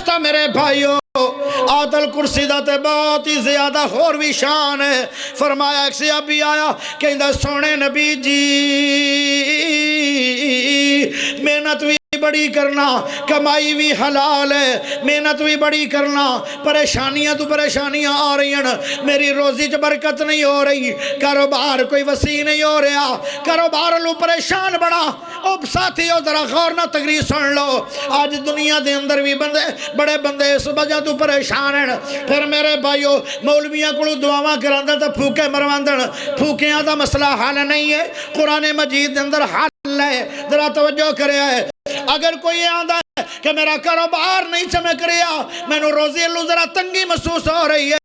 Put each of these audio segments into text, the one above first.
واسطہ میرے بھائیو آیت الکرسی دا تے بہت ہی زیادہ اور بھی شان ہے۔ فرمایا ایک صحابی آیا کہندا سونے نبی جی محنت بھی بڑی کرنا، کمائی بھی حلال ہے، محنت بھی بڑی کرنا، پریشانیاں تو پریشانیاں آ رہی ہیں، میری روزی چ برکت نہیں ہو رہی، کاروبار کوئی وسیع نہیں ہو رہا، کاروبار لو پریشان بڑا۔ او ساتھیو ذرا غور نہ تقریر سن لو، آج دنیا دے اندر بھی بندے بڑے بندے اس وجہ تو پریشان ہیں۔ پھر میرے بھائیو مولویاں کو دعاواں کراندے تے پھوکے مرواندن، پھوکیاں دا مسئلہ حل نہیں ہے، قرآن مجید دے اندر حل ہے۔ ذرا توجہ کرے ہے، اگر کوئی آندا ہے کہ میرا کاروبار نہیں چمک رہا، میں نو روزی اللہ ذرا تنگی محسوس ہو رہی ہے،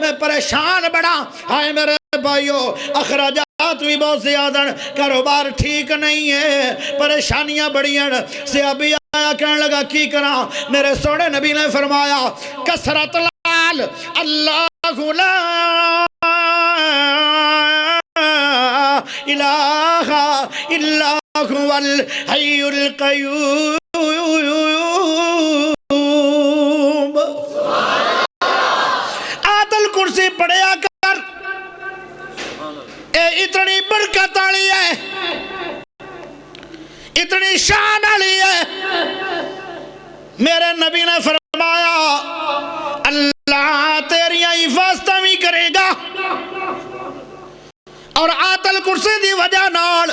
میں پریشان بڑا، ہائے میرے بھائیو اخراجات بھی بہت زیادہ، کاروبار ٹھیک نہیں ہے، پریشانیاں بڑی ہیں۔ صحابی آیا کہنے لگا کی کرا؟ میرے سونے نبی نے فرمایا کثرت لال اللہ لا الہ الا هو الحی القیوم۔ آیت الکرسی پڑھیا کر، اے اتنی برکت آلی ہے، اتنی شان آلی ہے۔ میرے نبی نے فرمایا اللہ تیریاں حفاظتاں بھی کرے گا، اور آیت الکرسی دی وجہ نال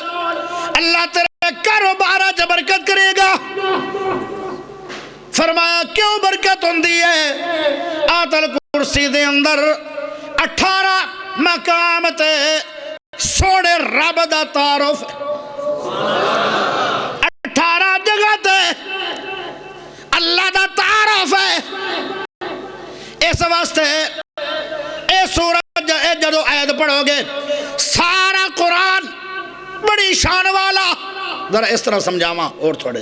اللہ تیرے کاروبار وچ برکت کرے گا۔ فرمایا کیوں برکت ہوندی ہے؟ آیت الکرسی دے اندر 18 مقام تے سونے رب دا تعارف، 18 جگہ تے اللہ دا تعارف ہے۔ اس واسطے اے سورج جدو آیت پڑھو گے سارا قرآن بڑی شان والا، ذرا اس طرح سمجھاواں اور تھوڑے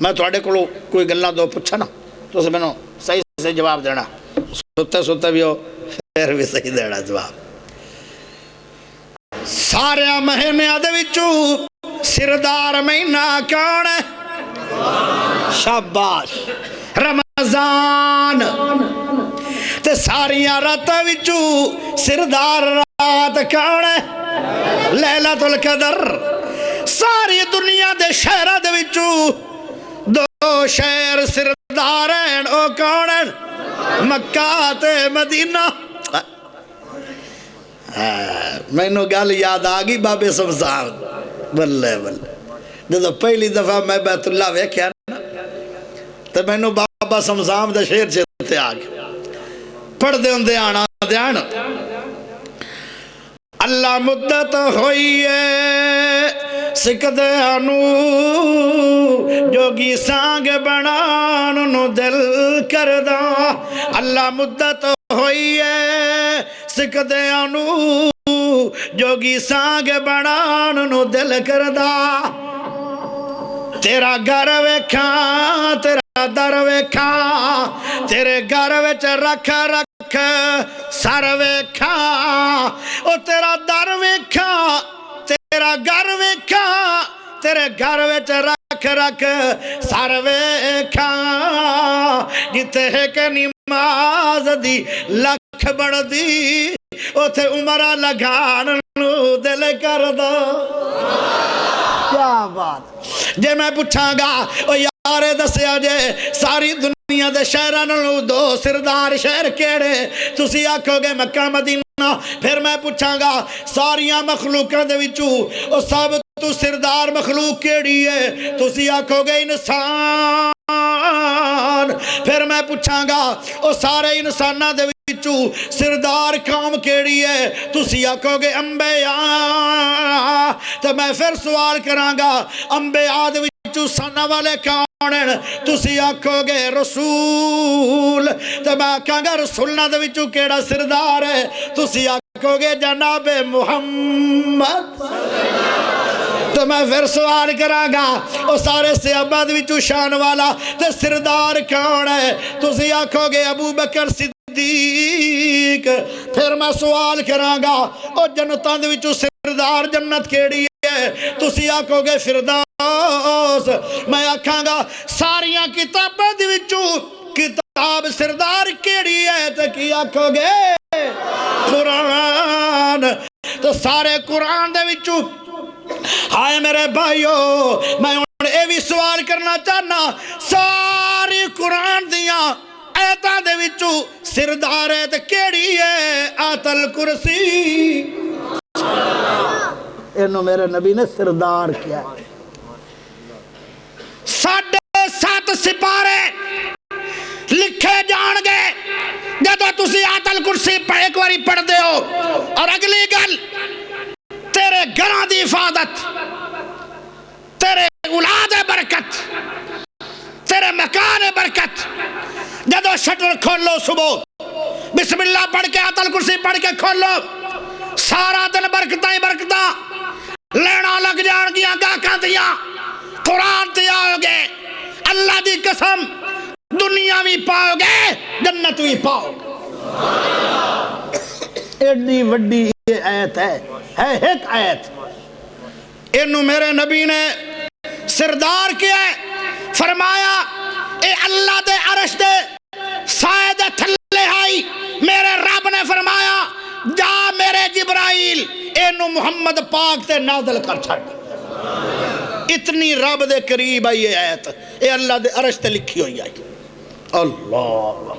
میں تھوڑے کو کوئی گلاں دو پوچھا نا تو اسے میں نے صحیح سے جواب دینا، سوتے سوتے بھی ہو پھر بھی صحیح دینا جواب۔ سارے مہینے دے وچوں سردار مہینہ کون ہے؟ شاباش، رمضان۔ تے ساریاں راتاں وچوں سردار رات کون ہے؟ لیلۃ القدر۔ ساری دنیا دے شہراں دے وچوں دو شہر سردار ہیں، او کون ہیں؟ مکہ تے مدینہ۔ میں نو گل یاد آگئی بابے سمسام، بلے بلے جدو پہلی دفعہ میں بیت اللہ ویکھیا نا تو میں نو بابا سمسام دا شیر چیتے آگئے، پڑھ دے ہوں دے آنا دیانا۔ اللہ مدت ہوئی ہے سکدے آنو، جوگی سانگ بنان نو دل کردہ۔ اللہ مدت ہوئی ہے سکدے آنو، جوگی سانگ بنان نو دل کردہ۔ تیرا گھر ویکھاں تیرا در ویکھاں، تیرے گھر وچ رکھ رکھ سر ویکھاں، او تیرا در ویکھاں تیرا گھر ویکھاں، تیرے گھر وچ رکھ رکھ سر ویکھاں۔ جتے ہے کہ نماز دی لکھ بڑھ دی، اوتھے عمرہ لگان نو دل کر دو۔ کیا بات! جے میں پوچھاں گا او یارے دسیا جے ساری دنیا دے شہران نو دو سردار شہر کیڑے؟ تسی آکھو گے مکہ مدینہ۔ پھر میں پوچھاں گا ساریاں مخلوقاں دے وچوں او سب تو سردار مخلوق کیڑی ہے؟ تسی آکھو گے انسان۔ پھر میں پوچھاں گا او سارے انساناں دے وچوں سردار قوم کیڑی ہے؟ تسی آکھو گے انبیاء۔ تو میں پھر سوال کراں گا انبیاء دے وچوں سانہ والے کون ہیں؟ تسی آکھو گے رسول۔ تو میں آکھاں گا رسولنا دے وچوں کیڑا سردار ہے؟ تسی آکھو گے جناب محمد۔ تو میں پھر سوال کراں گا او سارے صحابہ دے وچوں شان والا تے سردار کون ہے؟ تسی آکھو گے ابو بکر صدیق۔ پھر میں سوال کراں گا او جنتاں دے وچوں سردار جنت کیڑی ہے؟ تسی آکھو گے فردوس۔ میں آکھاں گا ساریاں کتاباں دے وچوں کتاب سردار کیڑی ہے تو کی آکھو گے قرآن. تو سارے قرآن دے وچوں ہائے میرے بھائیو میں اے بھی سوال کرنا چاہنا ساری قرآن دیاں ایتاں دے وچوں سردار ایت کیڑی ہے آیت الکرسی. انہوں میرے نبی نے سردار کیا ہے. 7.5 سپارے لکھے جان گے جدو تسی آیت الکرسی ایک واری پڑھ دے ہو. اور اگلی گل تیرے گھراں دی حفاظت تیرے اولاد برکت تیرے مکان برکت. جدو شٹر کھولو صبح بسم اللہ پڑھ کے آیت الکرسی پڑھ کے کھولو سارا دن برکتاں ہی برکتاں لینا لگ جان گیا گاہکاں دیاں. قرآن تے آؤ گے اللہ دی قسم دنیا بھی پاؤ گے جنت بھی پاؤ گے. ایڈی وڈی یہ آیت ہے ایک آیت. انہوں میرے نبی نے سردار کیا ہے. فرمایا اے اللہ دے عرش دے سائے دے تھلے آئی. میرے رب نے فرمایا جا میرے جبرائیل اینو محمد پاک تے نازل کر چھڑ. اتنی رب دے قریب آئی آیت. اے اللہ دے عرش تے لکھی ہوئی آئی. اللہ